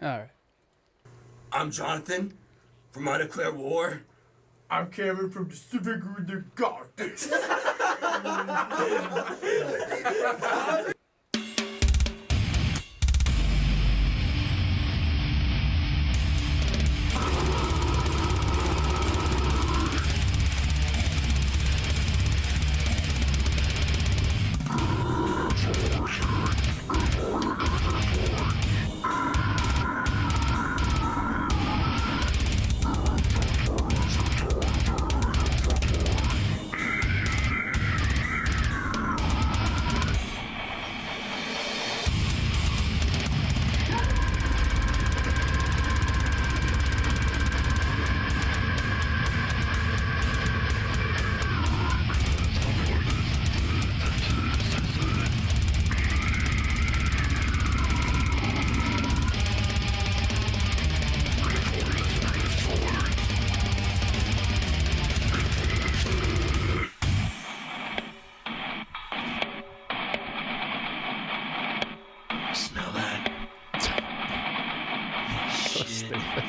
All right. I'm Jonathan from I Declare War. I'm Cameron from Pacific with the Gothic. Smell that? So stupid.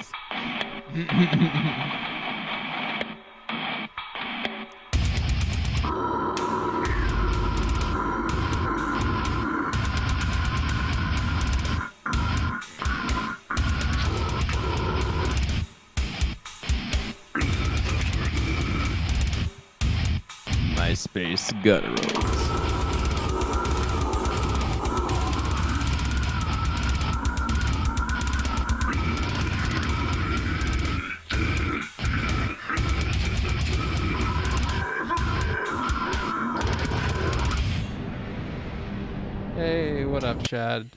MySpace gutturals. Hey, what up, Chad?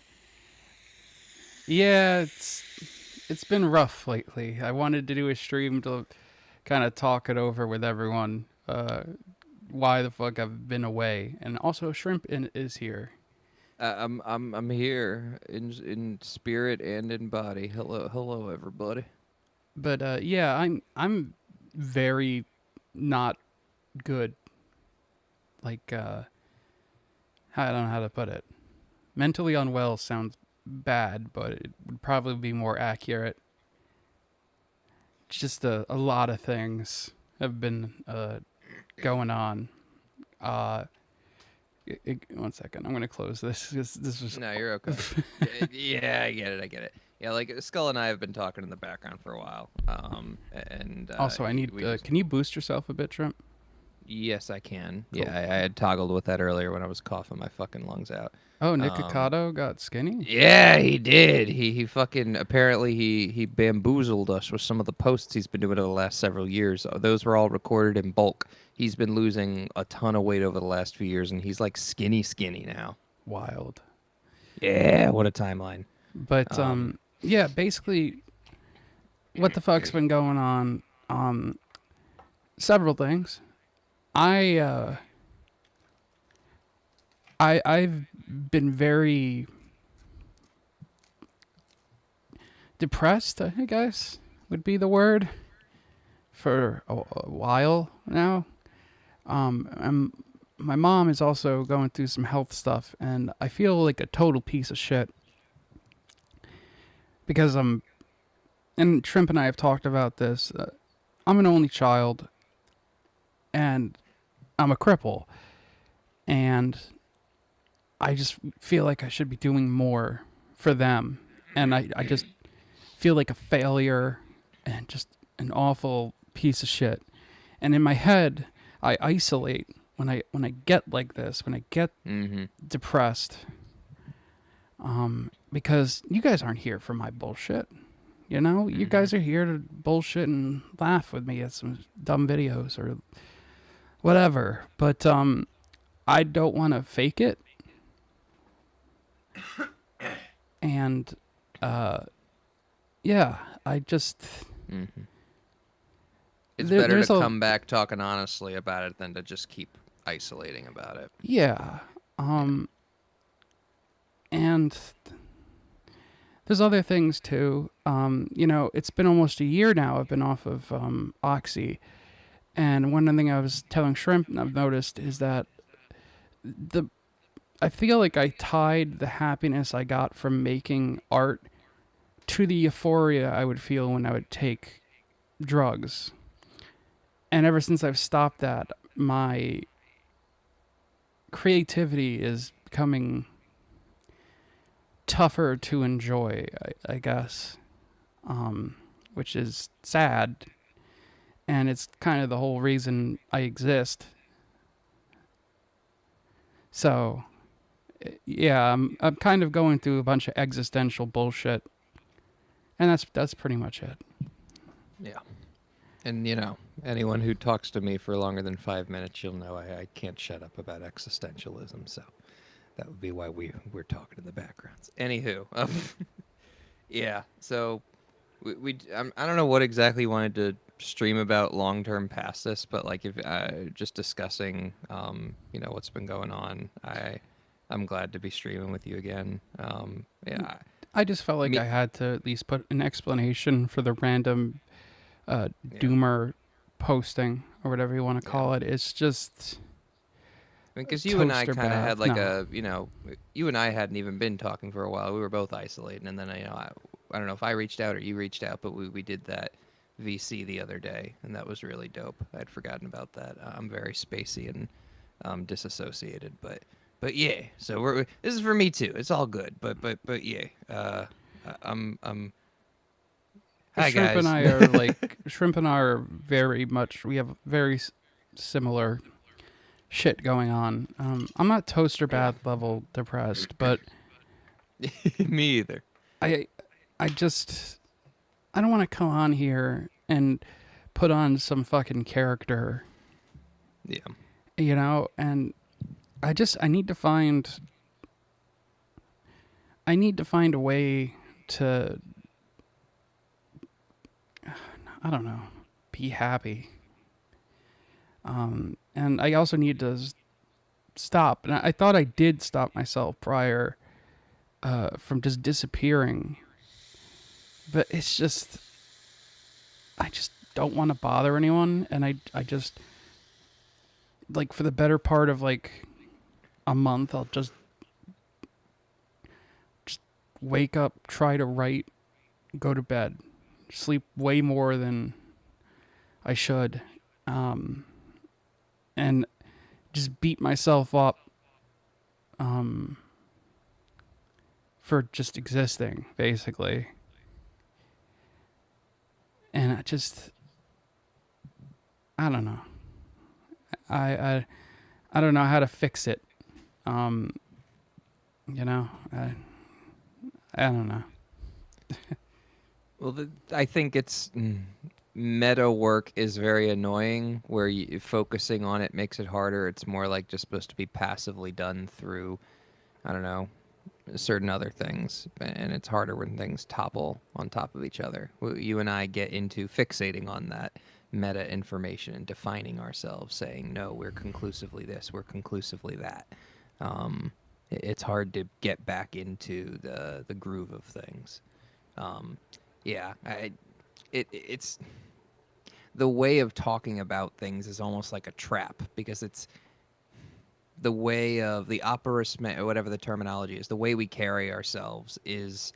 Yeah, it's been rough lately. I wanted to do a stream to kind of talk it over with everyone. Why the fuck I've been away, and also is here. I'm here in spirit and in body. Hello, everybody. But yeah, I'm very not good. Like I don't know how to put it. Mentally unwell sounds bad, but it would probably be more accurate. Just a lot of things have been going on. Uh, 1 second, I'm gonna close this. This was No, you're okay. Yeah, I get it. Yeah, like Skull and I have been talking in the background for a while. And also I need. we just, Can you boost yourself a bit, Trump? yes, I can. Cool. Yeah, I had toggled with that earlier when I was coughing my fucking lungs out. Oh, Nick Nikocado got skinny. Yeah, he did. He fucking apparently he bamboozled us with some of the posts he's been doing over the last several years. Those were all recorded in bulk. He's been losing a ton of weight over the last few years, and he's like skinny now. Wild. Yeah, what a timeline. But yeah, basically, what the fuck's been going on? Several things. I've been very depressed, I guess would be the word, for a while now. And my mom is also going through some health stuff, and I feel like a total piece of shit because and Shrimp and I have talked about this. I'm an only child, and I'm a cripple, and I just feel like I should be doing more for them. And I just feel like a failure and just an awful piece of shit. And in my head, I isolate when I get like this, when I get depressed. Because you guys aren't here for my bullshit. You know, you guys are here to bullshit and laugh with me at some dumb videos or whatever. But I don't want to fake it. And yeah, I just It's There- better there's to a- come back talking honestly about it than to just keep isolating about it. yeah. And there's other things too. You know, it's been almost a year now I've been off of Oxy. And one thing I was telling Shrimp and I've noticed is that I feel like I tied the happiness I got from making art to the euphoria I would feel when I would take drugs. And ever since I've stopped that, my creativity is becoming tougher to enjoy, I guess, which is sad. And it's kind of the whole reason I exist. So, yeah, I'm kind of going through a bunch of existential bullshit, and that's pretty much it. Yeah. And, you know, anyone who talks to me for longer than 5 minutes, you'll know I can't shut up about existentialism. So that would be why we're talking in the backgrounds. Anywho, yeah. So I don't know what exactly you wanted to stream about long term past this, but like if just discussing, you know, what's been going on. I'm glad to be streaming with you again. Yeah. I just felt like Me- I had to at least put an explanation for the random doomer posting or whatever you want to call it. It's just Because you and I toaster kind of bath. had like No. you know, you and I hadn't even been talking for a while. We were both isolating, and then you know, I don't know if I reached out or you reached out, but we did that VC the other day, and that was really dope. I'd forgotten about that. I'm very spacey and disassociated, but yeah. So this is for me too. It's all good, but yeah. I'm. Hi Shrimp guys. and I are like Shrimp and I are very much. We have very similar shit going on. I'm not toaster bath level depressed, but Me either. I just I don't want to come on here and put on some fucking character, Yeah. you know, and I need to find a way to I don't know, be happy. And I also need to stop. And I thought I did stop myself prior from just disappearing. But it's just, I just don't want to bother anyone. And I just, like, for the better part of like a month, I'll just wake up, try to write, go to bed, sleep way more than I should. And just beat myself up for just existing, basically. And I don't know. I don't know how to fix it. You know, I don't know. Well, I think it's meta work is very annoying. Where focusing on it makes it harder. It's more like just supposed to be passively done through, I don't know, certain other things, and it's harder when things topple on top of each other. You and I get into fixating on that meta information and defining ourselves, saying no, we're conclusively this, we're conclusively that. It's hard to get back into the groove of things. Yeah, it's the way of talking about things is almost like a trap, because it's the way of the or whatever the terminology is, the way we carry ourselves is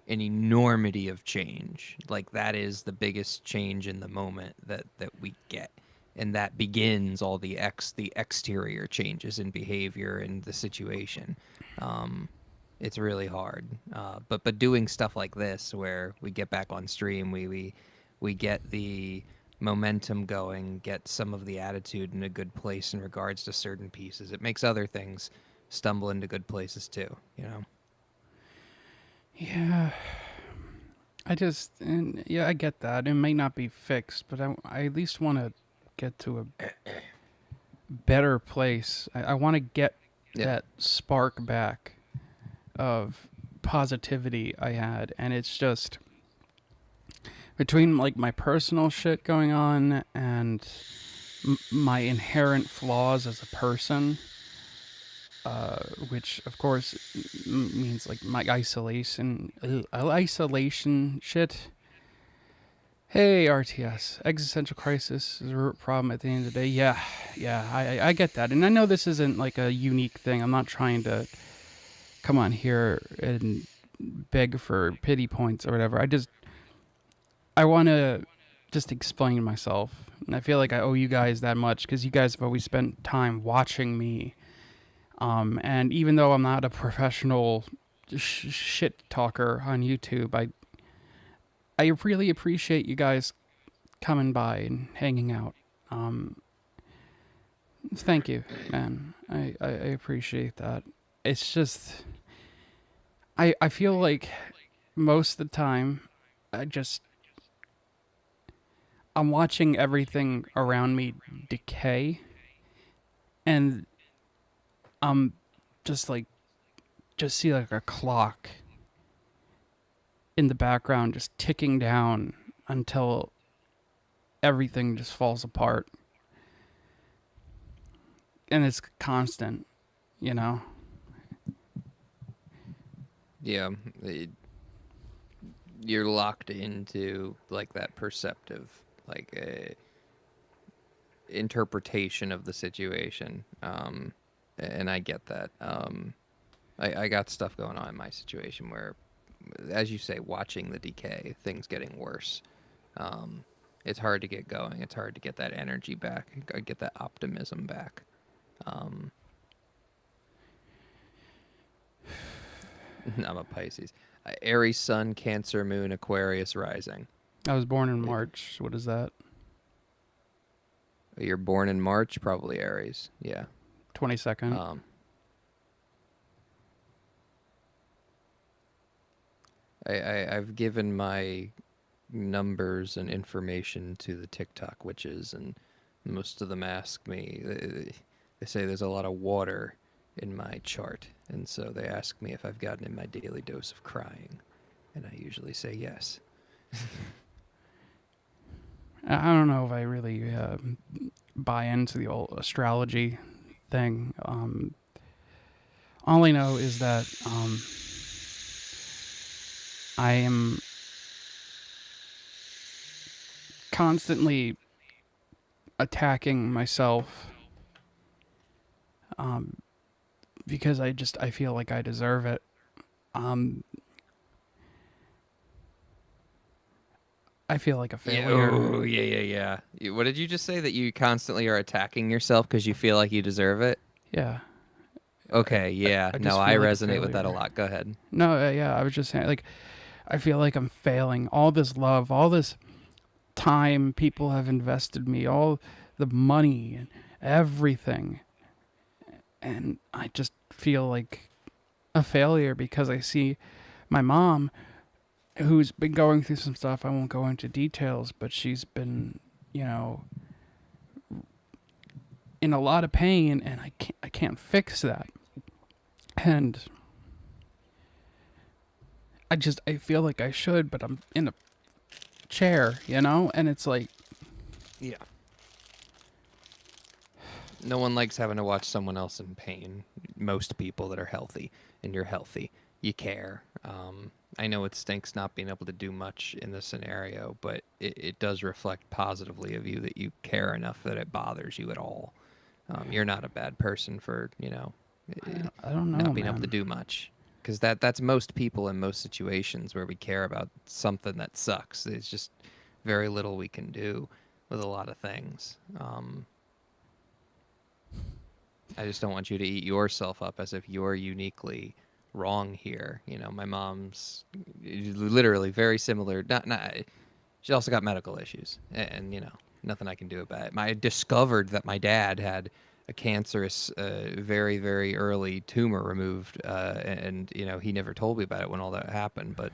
an enormity of change. Like that is the biggest change in the moment that we get. And that begins all the exterior changes in behavior and the situation. It's really hard. But doing stuff like this, where we get back on stream, we get the momentum going, get some of the attitude in a good place in regards to certain pieces. It makes other things stumble into good places too, you know? Yeah. I get that. It may not be fixed, but I at least want to get to a better place. I want to get that spark back of positivity I had, and it's just between like my personal shit going on and my inherent flaws as a person, which of course means like my isolation shit. Hey, RTS, existential crisis is a root problem at the end of the day. Yeah, I get that. And I know this isn't like a unique thing. I'm not trying to come on here and big for pity points or whatever. I want to just explain myself. And I feel like I owe you guys that much because you guys have always spent time watching me. And even though I'm not a professional shit talker on YouTube, I really appreciate you guys coming by and hanging out. Thank you, man. I appreciate that. It's just I feel like most of the time I'm watching everything around me decay, and I'm just see like a clock in the background just ticking down until everything just falls apart. And it's constant, you know? Yeah, you're locked into like that perceptive, like interpretation of the situation. And I get that. I got stuff going on in my situation where, as you say, watching the decay, things getting worse. It's hard to get going. It's hard to get that energy back, get that optimism back. I'm a Pisces. Aries, Sun, Cancer, Moon, Aquarius, Rising. I was born in March. What is that? You're born in March, probably Aries. Yeah. 22nd. I've given my numbers and information to the TikTok witches, and most of them ask me. They say there's a lot of water in my chart, and so they ask me if I've gotten in my daily dose of crying, and I usually say yes. I don't know if I really buy into the old astrology thing. All I know is that I am constantly attacking myself because I feel like I deserve it. I feel like a failure. Oh, yeah. What did you just say? That you constantly are attacking yourself because you feel like you deserve it? Yeah. Okay, yeah. I just No, I feel like a resonate with that a failure. lot. Go ahead. No, yeah, I was just saying, like, I feel like I'm failing. All this love, all this time people have invested in me, all the money and everything. And I just feel like a failure because I see my mom, who's been going through some stuff. I won't go into details, but she's been, in a lot of pain, and I can't fix that. And I feel like I should, but I'm in a chair, and it's like, Yeah. No one likes having to watch someone else in pain. Most people that are healthy, and you're healthy, you care. I know it stinks not being able to do much in this scenario, but it does reflect positively of you that you care enough that it bothers you at all. You're not a bad person for, I don't know, not being able man. to do much. Because that's most people in most situations where we care about something that sucks. There's just very little we can do with a lot of things. I just don't want you to eat yourself up as if you're uniquely wrong here. My mom's literally very similar. Not. She also got medical issues, and nothing I can do about it. I discovered that my dad had a cancerous, very, very early tumor removed, and he never told me about it when all that happened. But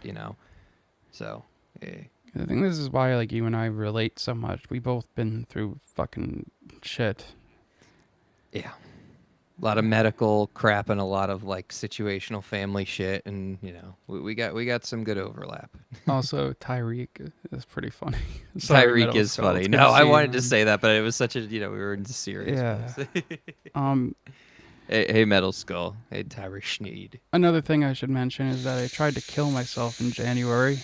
so. I think this is why, like, you and I relate so much. We both been through fucking shit. Yeah. A lot of medical crap and a lot of like situational family shit, and we got some good overlap. Also, Tyreek is pretty funny. Sorry, Tyreek middle is school. funny. It's good No, to I see you, wanted to man. say that, but it was such a we were in serious. Yeah. place. Hey, Metal Skull. Hey, Tyreek Schneed. Another thing I should mention is that I tried to kill myself in January.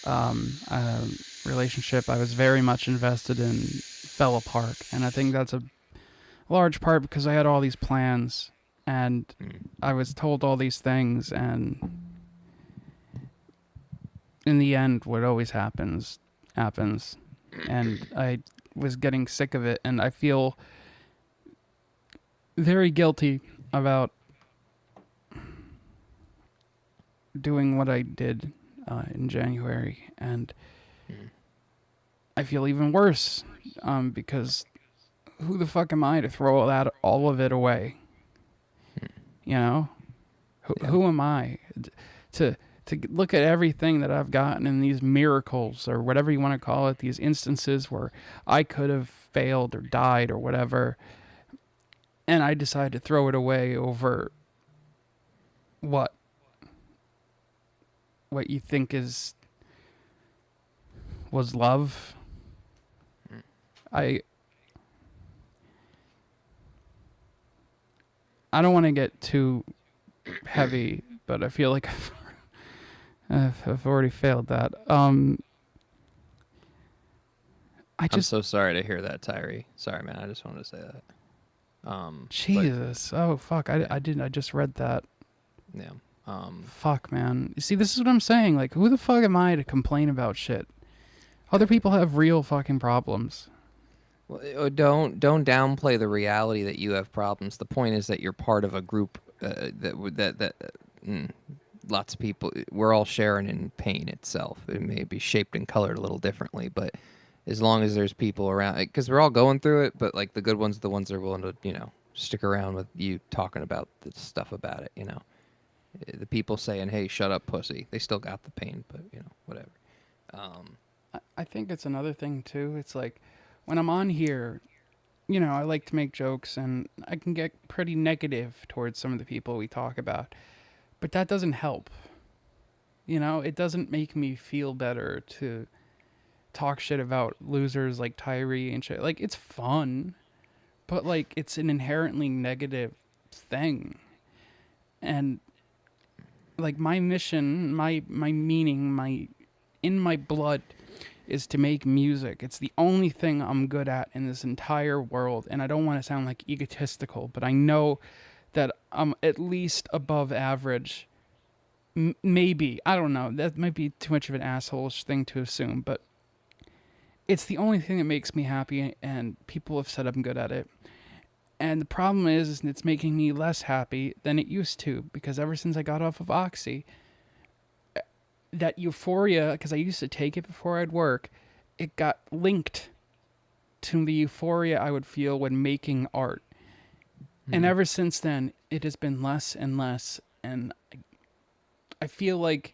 A relationship I was very much invested in fell apart, and I think that's a large part because I had all these plans and I was told all these things, and in the end, what always happens, happens. And I was getting sick of it, and I feel very guilty about doing what I did in January. And I feel even worse because who the fuck am I to throw all of it away? You know? Who am I to look at everything that I've gotten in these miracles or whatever you want to call it, these instances where I could have failed or died or whatever, and I decide to throw it away over what you think was love. I don't want to get too heavy, but I feel like I've already failed that. I'm so sorry to hear that, Tyree. Sorry, man. I just wanted to say that. Jesus. Oh, fuck. I didn't. I just read that. Yeah. Fuck, man. You see, this is what I'm saying. Like, who the fuck am I to complain about shit? Other people have real fucking problems. Well, don't downplay the reality that you have problems. The point is that you're part of a group lots of people. We're all sharing in pain itself. It may be shaped and colored a little differently, but as long as there's people around, because we're all going through it. But like the good ones, are the ones that are willing to stick around with you talking about the stuff about it. The people saying, "Hey, shut up, pussy." They still got the pain, but whatever. I think it's another thing too. It's like when I'm on here, I like to make jokes and I can get pretty negative towards some of the people we talk about, but that doesn't help. It doesn't make me feel better to talk shit about losers like Tyree and shit. Like, it's fun, but like it's an inherently negative thing. And like my mission, my meaning, in my blood is to make music. It's the only thing I'm good at in this entire world. And I don't want to sound like egotistical, but I know that I'm at least above average. Maybe. I don't know. That might be too much of an asshole-ish thing to assume, but it's the only thing that makes me happy, and people have said I'm good at it. And the problem is it's making me less happy than it used to, because ever since I got off of Oxy, that euphoria, because I used to take it before I'd work, it got linked to the euphoria I would feel when making art. And ever since then, it has been less and less, and I feel like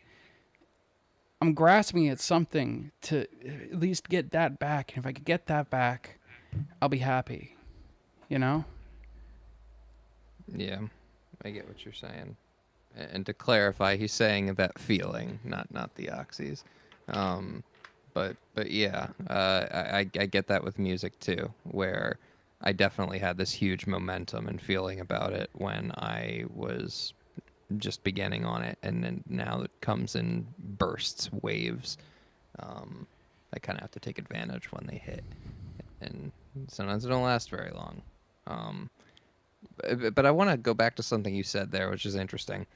I'm grasping at something to at least get that back. And if I could get that back, I'll be happy. Yeah, I get what you're saying. And to clarify, he's saying that feeling, not the oxys. But yeah, I get that with music too, where I definitely had this huge momentum and feeling about it when I was just beginning on it, and then now it comes in bursts, waves. I kind of have to take advantage when they hit, and sometimes it don't last very long. But I want to go back to something you said there, which is interesting.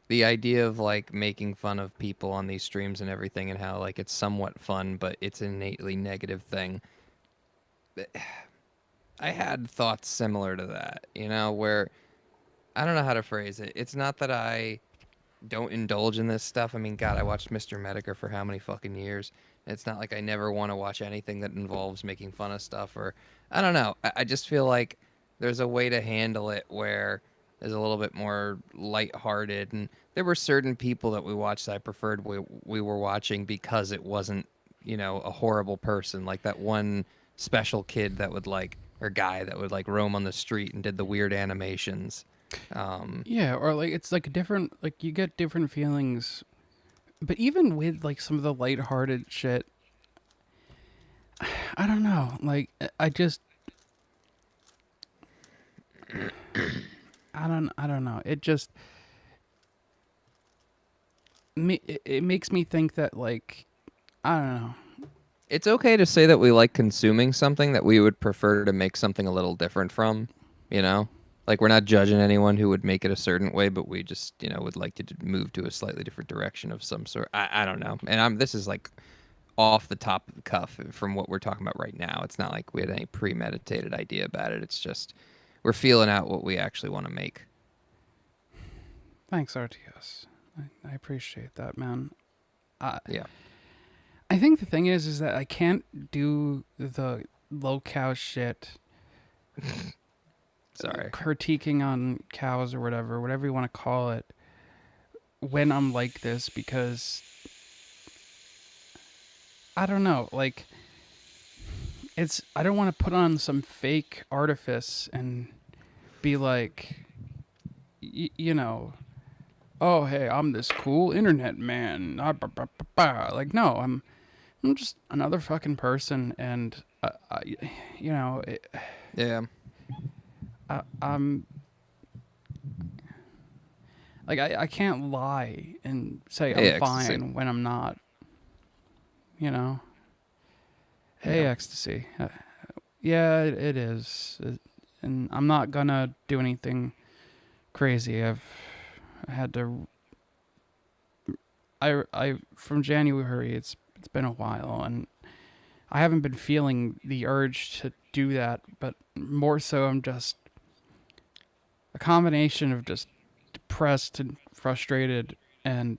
The idea of like making fun of people on these streams and everything, and how like it's somewhat fun, but it's an innately negative thing. I had thoughts similar to that, where I don't know how to phrase it. It's not that I don't indulge in this stuff. I mean, God, I watched Mr. Medicare for how many fucking years? It's not like I never want to watch anything that involves making fun of stuff, or I don't know. I just feel like there's a way to handle it where is a little bit more lighthearted, and there were certain people that we watched that I preferred we were watching because it wasn't, a horrible person, like that one special kid that would or guy that would roam on the street and did the weird animations. Yeah, or like it's like different, like you get different feelings, but even with like some of the lighthearted shit, I don't know, like I just I don't know. It just it makes me think that like I don't know. It's okay to say that we like consuming something that we would prefer to make something a little different from, Like, we're not judging anyone who would make it a certain way, but we just, would like to move to a slightly different direction of some sort. I don't know. And this is like off the top of the cuff from what we're talking about right now. It's not like we had any premeditated idea about it. It's just we're feeling out what we actually want to make. Thanks, RTS. I appreciate that, man. Yeah. I think the thing is that I can't do the low cow shit. Sorry. Critiquing on cows or whatever you want to call it, when I'm like this, because I don't know, like, I don't want to put on some fake artifice and be like, oh, hey, I'm this cool internet man. Like, no, I'm just another fucking person, and Yeah. I'm like, I can't lie and say Hey, I'm Ecstasy. fine when I'm not. Hey, Yeah. Ecstasy. Yeah, it is, and I'm not gonna do anything crazy. I've had to. I from January. It's been a while, and I haven't been feeling the urge to do that, but more so I'm just a combination of just depressed and frustrated, and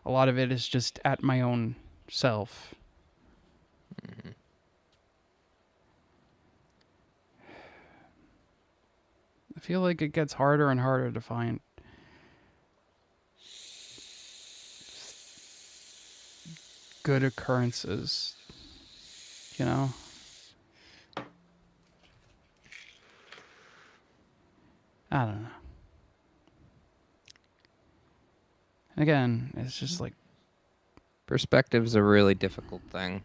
a lot of it is just at my own self. I feel like it gets harder and harder to find good occurrences, you know? I don't know. Again, it's just like, Perspective's a really difficult thing.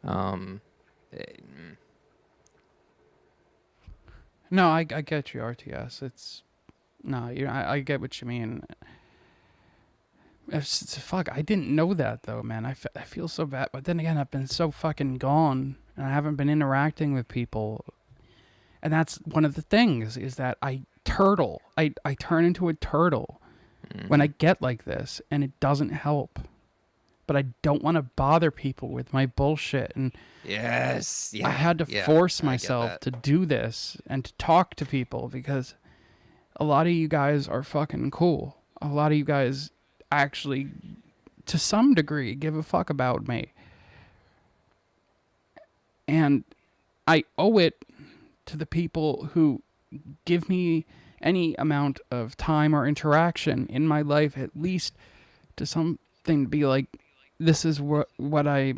Eh, no, I get you, RTS. I get what you mean. Fuck, I didn't know that though, man. I feel so bad. But then again, I've been so fucking gone, and I haven't been interacting with people. And that's one of the things, is that I turtle. I turn into a turtle when I get like this, and it doesn't help. But I don't want to bother people with my bullshit, and Yes. Yeah. I had to yeah, force I get myself that. to do this and to talk to people, because a lot of you guys are fucking cool. A lot of you guys actually, to some degree, give a fuck about me. And I owe it to the people who give me any amount of time or interaction in my life, at least to something to be like, this is what I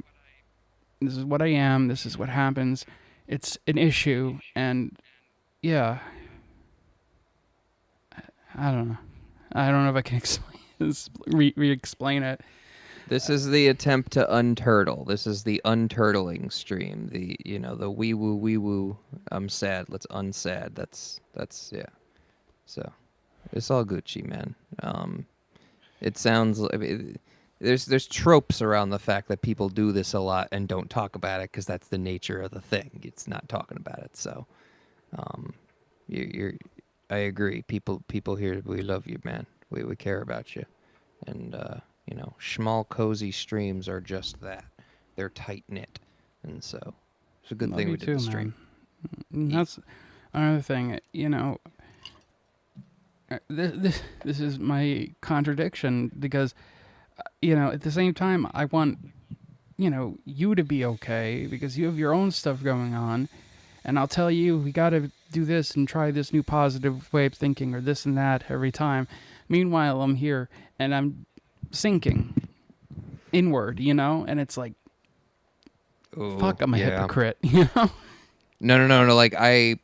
am, this is what happens. It's an issue, and yeah. I don't know. I don't know if I can explain this, re-explain it. This is the attempt to unturtle. This is the unturtling stream. The wee woo. I'm sad. Let's unsad. That's yeah. So it's all Gucci, man. It sounds. There's tropes around the fact that people do this a lot and don't talk about it because that's the nature of the thing. It's not talking about it. So, you're. I agree. People here, we love you, man. We care about you, and small cozy streams are just that. They're tight knit, and so it's a good Love thing you we did too, the stream. man. And that's another thing. This is my contradiction, because at the same time I want you to be okay, because you have your own stuff going on, and I'll tell you, we got to do this and try this new positive way of thinking, or this and that every time. Meanwhile, I'm here and I'm sinking inward, and it's like, Ooh, fuck, I'm a yeah. hypocrite, No. Like I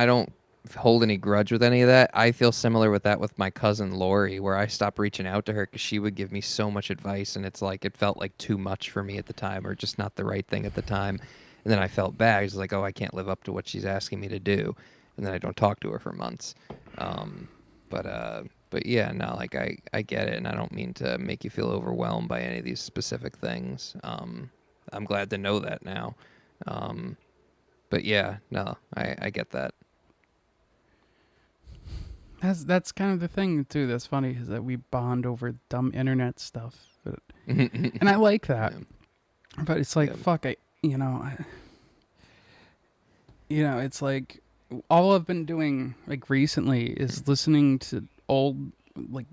don't hold any grudge with any of that. I feel similar with that with my cousin Lori, where I stopped reaching out to her because she would give me so much advice, and it's like it felt like too much for me at the time, or just not the right thing at the time. And then I felt bad. It's like, oh, I can't live up to what she's asking me to do, and then I don't talk to her for months. But yeah, no, like I get it, and I don't mean to make you feel overwhelmed by any of these specific things. I'm glad to know that now. But yeah, no, I get that. That's kind of the thing too. That's funny is that we bond over dumb internet stuff, and I like that. Yeah. But it's like Yeah. fuck. It's like all I've been doing like recently is listening to old like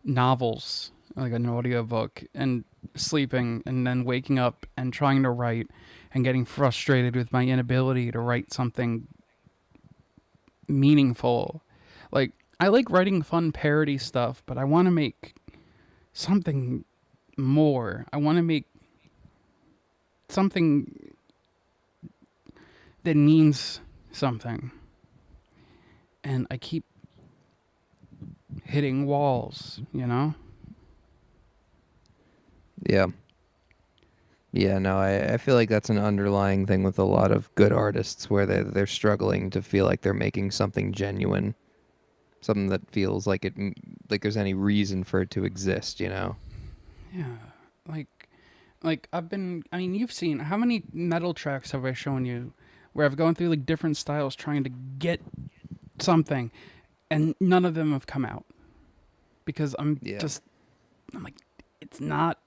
novels, like an audiobook, and sleeping, and then waking up and trying to write, and getting frustrated with my inability to write something meaningful. Like I like writing fun parody stuff, but I want to make something more. I want to make something that means something. And I keep hitting walls, you know? Yeah. Yeah, no, I feel like that's an underlying thing with a lot of good artists where they're struggling to feel like they're making something genuine, something that feels like like there's any reason for it to exist, you know? Yeah. Like I mean, you've seen how many metal tracks have I shown you where I've gone through like different styles trying to get something, and none of them have come out because I'm like, it's not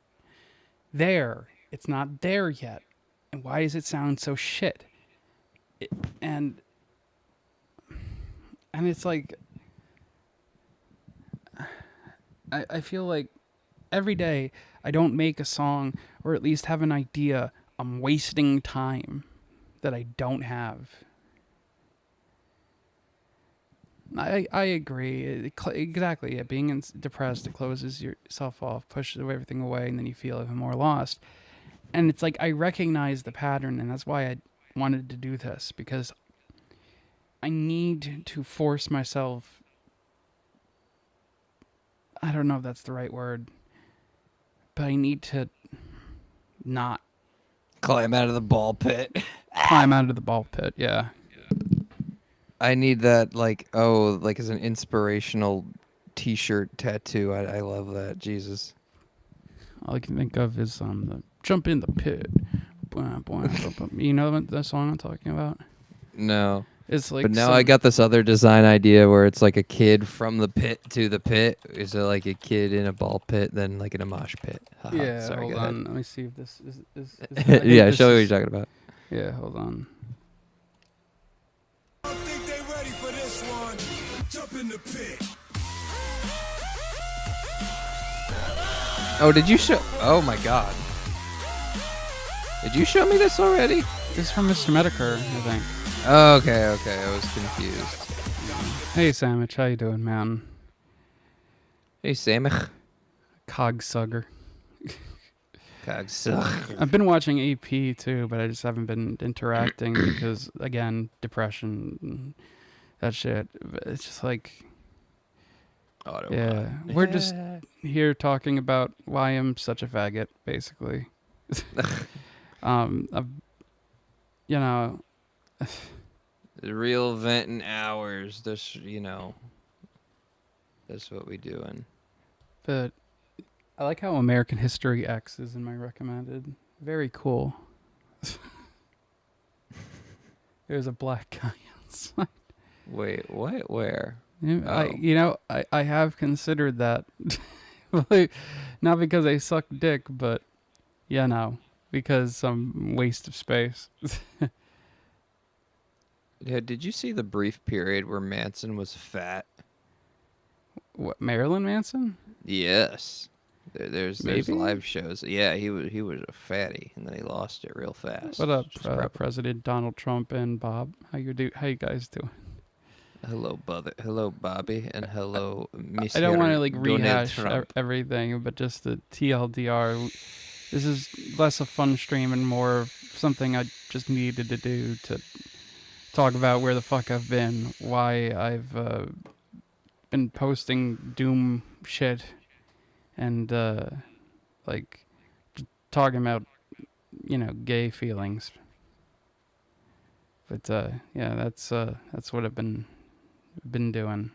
there. It's not there yet. And why does it sound so shit? And it's like, I feel like every day I don't make a song or at least have an idea, I'm wasting time that I don't have. I agree. Exactly. Yeah, being depressed, it closes yourself off, pushes everything away, and then you feel even more lost. And it's like I recognize the pattern, and that's why I wanted to do this, because I need to force myself. I don't know if that's the right word, but I need to not Climb out of the ball pit. climb out of the ball pit. Yeah. I need that, like as an inspirational T-shirt tattoo. I love that. Jesus. All I can think of is the jump in the pit. You know the song I'm talking about? No. It's like But now I got this other design idea where it's like a kid from the pit to the pit. Is it like a kid in a ball pit, then like in a mosh pit? Haha. Yeah, Sorry, hold go ahead. on. Let me see if this is I think Yeah, this show me what is- you're talking about. Yeah, hold on. I think they ready for this one. Jump in the pit. Oh, did you show? Oh my God. Did you show me this already? This is from Mr. Medicare, I think. Oh, okay. I was confused. Hey, Sandwich, how you doing, man? Hey, Samich. Cogsugger. Cogsugger. I've been watching AP too, but I just haven't been interacting because, again, depression, and that shit. It's just like, yeah, we're just here talking about why I'm such a faggot, basically. I've, you know, The real venting hours. This, that's what we doing. but I like how American History X is in my recommended. Very cool. There's a black guy outside. Wait, what? Where? Yeah, I have considered that. Like, not because I suck dick, but because some waste of space. Yeah, did you see the brief period where Manson was fat? What, Marilyn Manson? Yes. There's Maybe? live shows. Yeah, he was a fatty, and then he lost it real fast. What up, It's probably- President Donald Trump and Bob? How you guys doing? Hello, brother. Hello, Bobby, and hello, Mr. I don't want to Donald rehash Trump. everything, but just the TLDR. This is less a fun stream and more of something I just needed to do to talk about where the fuck I've been, why I've been posting doom shit, and talking about gay feelings. But yeah, that's what I've been doing.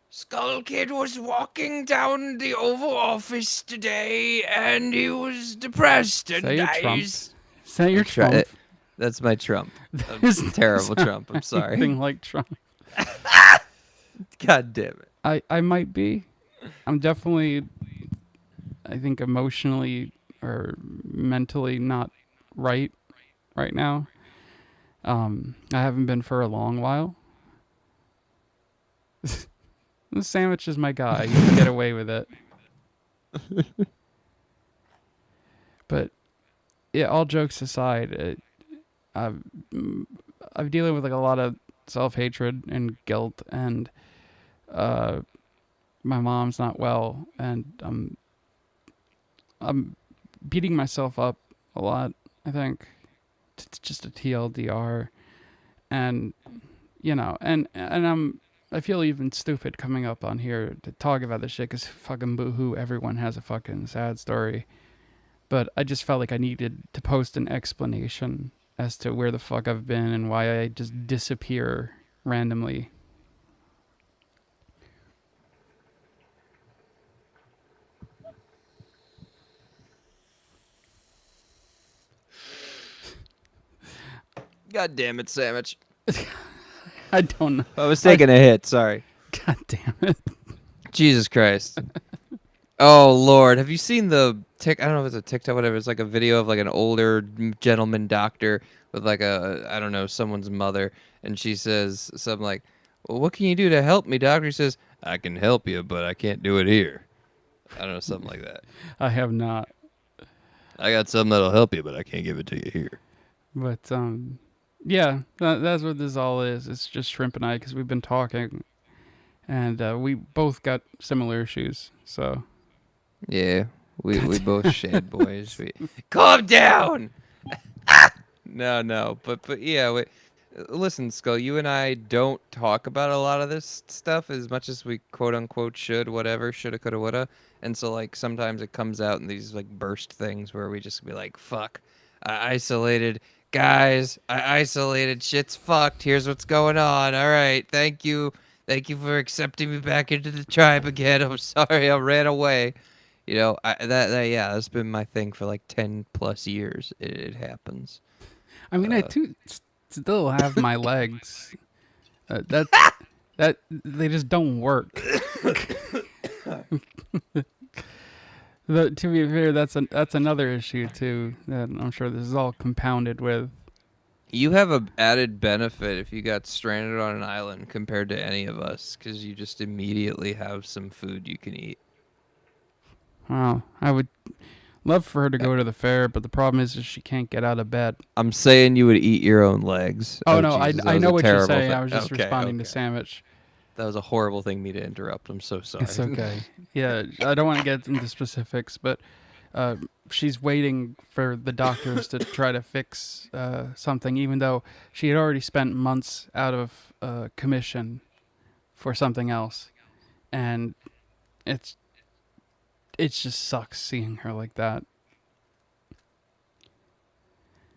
Skull Kid was walking down the Oval Office today, and he was depressed, and Say it, Trump. Is that your Try- Trump? That's my Trump. There's Terrible Trump. I'm sorry. anything like Trump. God damn it. I might be. I'm definitely, I think, emotionally or mentally not right now. I haven't been for a long while. The sandwich is my guy. You can get away with it. But yeah, all jokes aside, I'm dealing with like a lot of self-hatred and guilt, and my mom's not well, and I'm beating myself up a lot. I think it's just a TLDR, and I feel even stupid coming up on here to talk about this shit, because fucking boohoo, everyone has a fucking sad story. But I just felt like I needed to post an explanation as to where the fuck I've been and why I just disappear randomly. God damn it, sandwich. I don't know. I was taking a hit. Sorry. God damn it. Jesus Christ. Oh Lord, have you seen the I don't know if it's a TikTok, whatever. It's like a video of like an older gentleman doctor with like I don't know, someone's mother, and she says something like, "Well, what can you do to help me, doctor?" He says, "I can help you, but I can't do it here." I don't know, something like that. I have not. I got something that'll help you, but I can't give it to you here. But yeah, that's what this all is. It's just Shrimp and I, because we've been talking, and we both got similar issues. So Yeah, we both shade boys. Calm down. No, but yeah. Listen, Skull, you and I don't talk about a lot of this stuff as much as we quote unquote should, whatever, shoulda, coulda, woulda. And so like sometimes it comes out in these like burst things where we just be like, fuck, I isolated. Guys, I isolated. Shit's fucked. Here's what's going on. All right, thank you. Thank you for accepting me back into the tribe again. I'm sorry I ran away. You know, yeah, that's been my thing for like 10 plus years. It happens. I mean, I too still have my legs. That they just don't work. To be fair, that's another issue too that I'm sure this is all compounded with. You have a added benefit if you got stranded on an island compared to any of us, because you just immediately have some food you can eat. Wow, I would love for her to go to the fair, but the problem is she can't get out of bed. I'm saying you would eat your own legs. Oh no, Jesus, that I was know a what you're terrible saying. thing. I was just Okay, responding to okay. Sandwich. That was a horrible thing me to interrupt. I'm so sorry. It's okay. Yeah, I don't want to get into specifics, but she's waiting for the doctors to try to fix something, even though she had already spent months out of commission for something else, and it just sucks seeing her like that.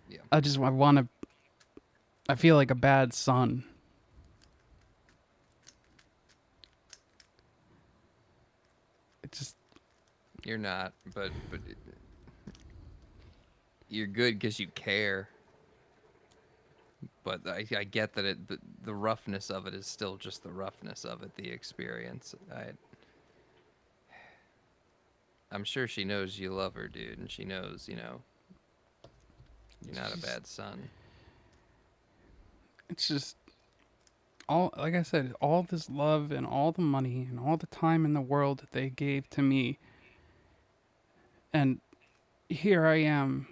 Yeah. I feel like a bad son. It just You're not, but you're good because you care. But I get that the roughness of it is still just the roughness of it, the experience. I'm sure she knows you love her, dude, and she knows, you're not a bad son. it's just all, like I said, all this love and all the money and all the time in the world that they gave to me, and here I am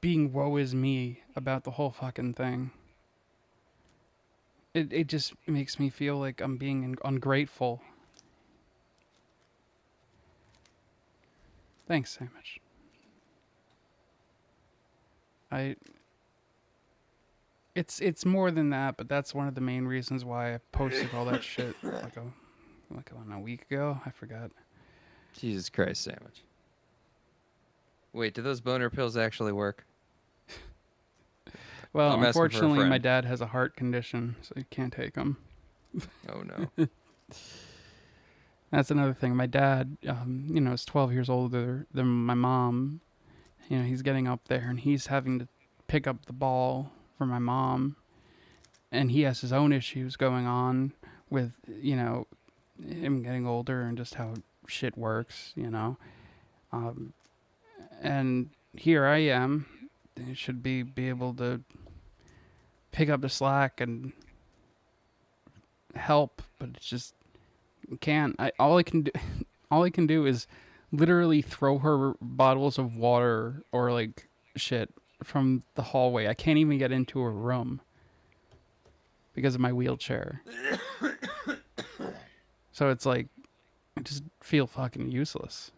being woe is me about the whole fucking thing. It just makes me feel like I'm being ungrateful. Thanks, Sandwich. It's more than that, but that's one of the main reasons why I posted all that shit like a week ago. I forgot. Jesus Christ, Sandwich. Wait, do those boner pills actually work? Well, I'm asking for a unfortunately, my friend. dad has a heart condition, so he can't take them. Oh no. That's another thing. My dad, is 12 years older than my mom, You know, he's getting up there and he's having to pick up the ball for my mom. And he has his own issues going on with, you know, him getting older and just how shit works, you know. And here I am. I should be able to pick up the slack and help, but it's just can't. All I can do all I can do is literally throw her bottles of water or like shit from the hallway. I can't even get into her room because of my wheelchair. So it's like I just feel fucking useless.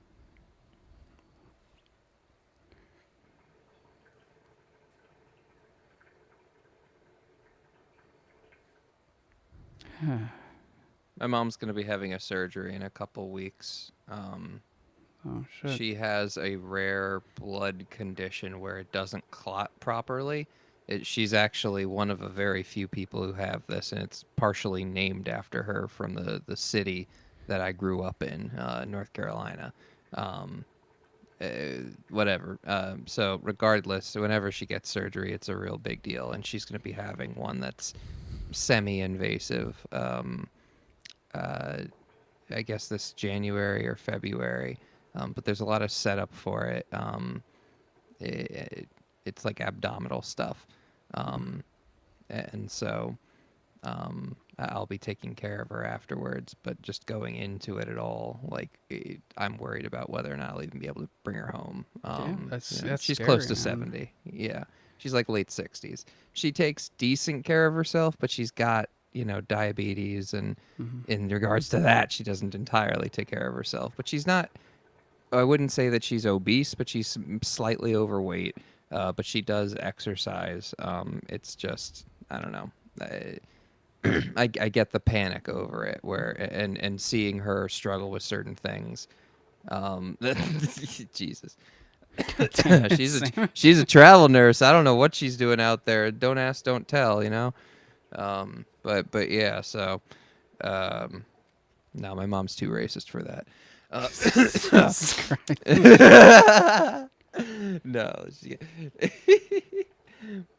My mom's gonna be having a surgery in a couple weeks. Oh shit. She has a rare blood condition where it doesn't clot properly. She's actually one of a very few people who have this, and it's partially named after her from the city that I grew up in, North Carolina. Whatever. So regardless, whenever she gets surgery, it's a real big deal, and she's going to be having one that's semi-invasive. I guess this January or February, but there's a lot of setup for it. It's like abdominal stuff, and so I'll be taking care of her afterwards. But just going into it at all, like I'm worried about whether or not I'll even be able to bring her home. that's she's scary, close to man. 70. Yeah, she's like late 60s. She takes decent care of herself, but she's got diabetes, and in regards to that, she doesn't entirely take care of herself. But she's not. I wouldn't say that she's obese, but she's slightly overweight. But she does exercise. It's just I don't know. I get the panic over it, and seeing her struggle with certain things. Jesus, she's a travel nurse. I don't know what she's doing out there. Don't ask, don't tell. But yeah. So, no, my mom's too racist for that. Jesus Christ. No.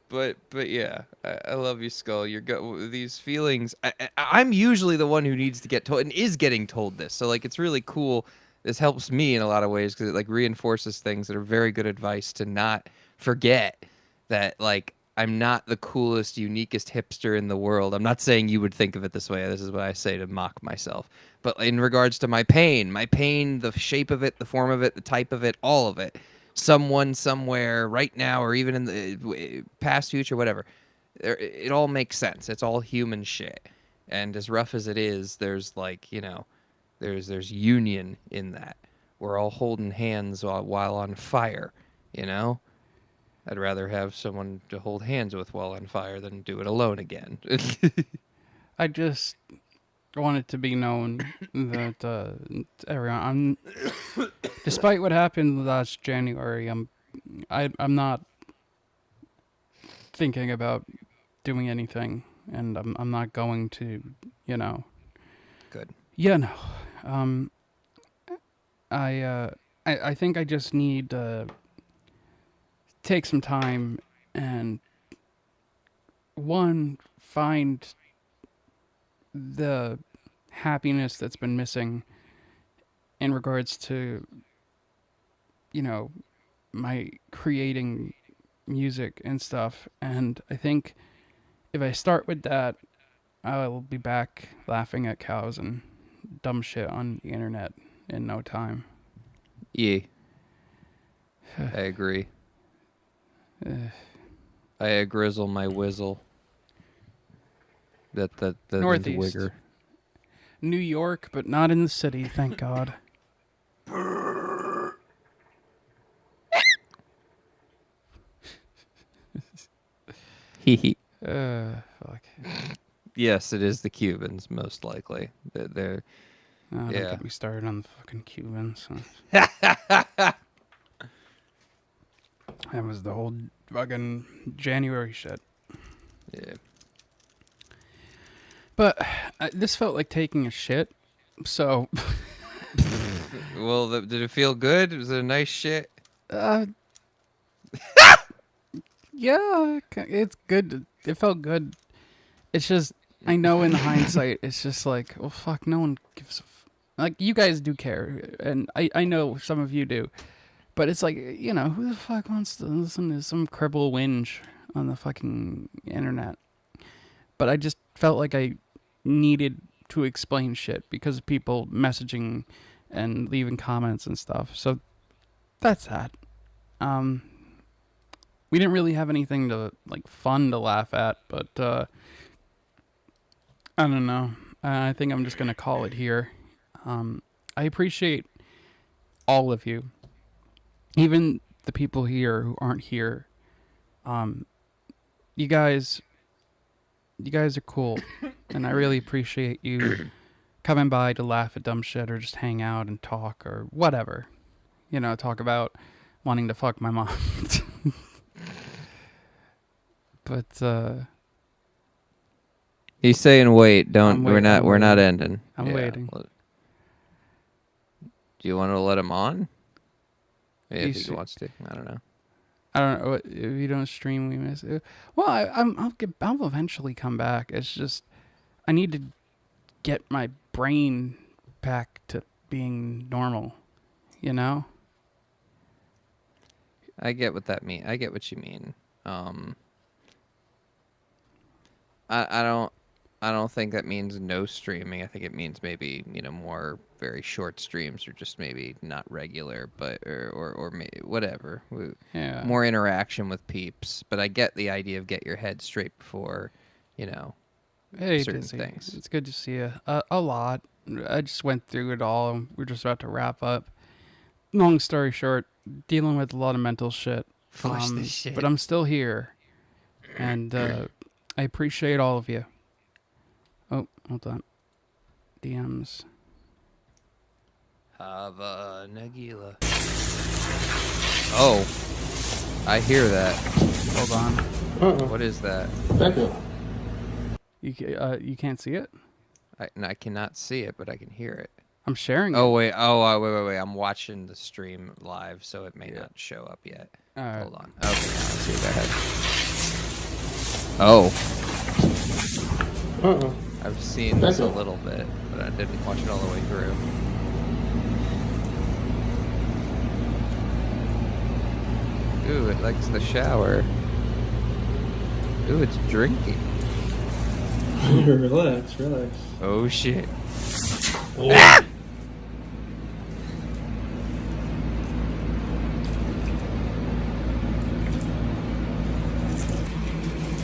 But yeah, I love you, Skull. These feelings. I'm usually the one who needs to get told and is getting told this. So like, it's really cool. This helps me in a lot of ways because it like reinforces things that are very good advice to not forget that like I'm not the coolest, uniquest hipster in the world. I'm not saying you would think of it this way. This is what I say to mock myself. But in regards to my pain, the shape of it, the form of it, the type of it, all of it. Someone somewhere right now or even in the past future, whatever, it all makes sense. It's all human shit. And as rough as it is, there's like, there's union in that. We're all holding hands while on fire, I'd rather have someone to hold hands with while on fire than do it alone again. I just want it to be known that everyone, despite what happened last January, I'm not thinking about doing anything, and I'm not going to, Good. Yeah, no. I think I just need to take some time and find the happiness that's been missing in regards to my creating music and stuff. And I think if I start with that, I will be back laughing at cows and dumb shit on the internet in no time. Yeah. I agree. I grizzle my whizzle. The Northeast. wigger. New York, but not in the city, thank God. Fuck. Yes, it is the Cubans, most likely. They're Don't Yeah. get me started on the fucking Cubans. That was the whole fucking January shit. yeah. But this felt like taking a shit, so Well, did it feel good? Was it a nice shit? Yeah, it's good. It felt good. It's just, I know in hindsight, it's just like, well, fuck, no one gives a like, you guys do care, and I know some of you do, but it's like, who the fuck wants to listen to some cripple whinge on the fucking internet? But I just felt like I needed to explain shit because of people messaging and leaving comments and stuff. So that's that. We didn't really have anything to like fun to laugh at, but I don't know. I think I'm just gonna call it here. I appreciate all of you, even the people here who aren't here. You guys are cool, and I really appreciate you coming by to laugh at dumb shit or just hang out and talk or whatever. Talk about wanting to fuck my mom. But He's saying, "Wait, don't. I'm We're not waiting. ending." I'm waiting. Do you want to let him on? Yeah, You if he see- wants to. I don't know. I don't know if you don't stream. We miss it. Well, I'll eventually come back. It's just I need to get my brain back to being normal. I get what that mean. I get what you mean. I don't think that means no streaming. I think it means maybe more very short streams or just maybe not regular, but or whatever. Yeah. More interaction with peeps. But I get the idea of get your head straight before, Hey, certain Dizzy. things. It's good to see you. A lot. I just went through it all. We're just about to wrap up. Long story short, dealing with a lot of mental shit. Flush this shit. But I'm still here, and I appreciate all of you. Oh, hold on. DMs. Hava Nagila. Oh, I hear that. Hold on. What is that? You can't see it? I cannot see it, but I can hear it. I'm sharing it. Oh wait! Oh wait! I'm watching the stream live, so it may not show up yet. All right. Hold on. Okay, now let's see. Go ahead. Oh. I've seen this a little bit, but I didn't watch it all the way through. Ooh, it likes the shower. Ooh, it's drinking. Relax. Oh shit.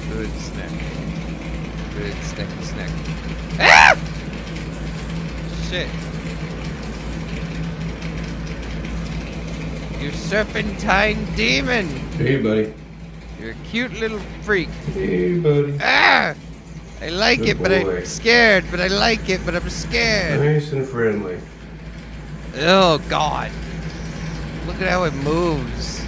Good snack. Good snack. Ah! Shit. You serpentine demon! Hey, buddy. You're a cute little freak. Hey, buddy. Ah! I like Good it, but boy. I'm scared. But I like it, but I'm scared. Nice and friendly. Oh God! Look at how it moves.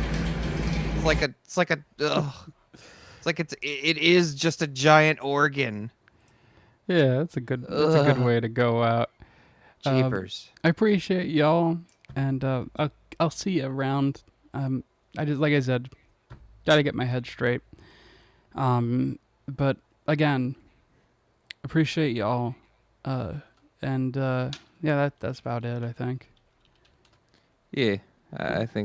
It is just a giant organ. Yeah, that's a good way to go out. Jeepers. I appreciate y'all, and I'll see you around. I just, like I said, gotta get my head straight. But again, appreciate y'all, and yeah, that's about it, I think. Yeah, I think.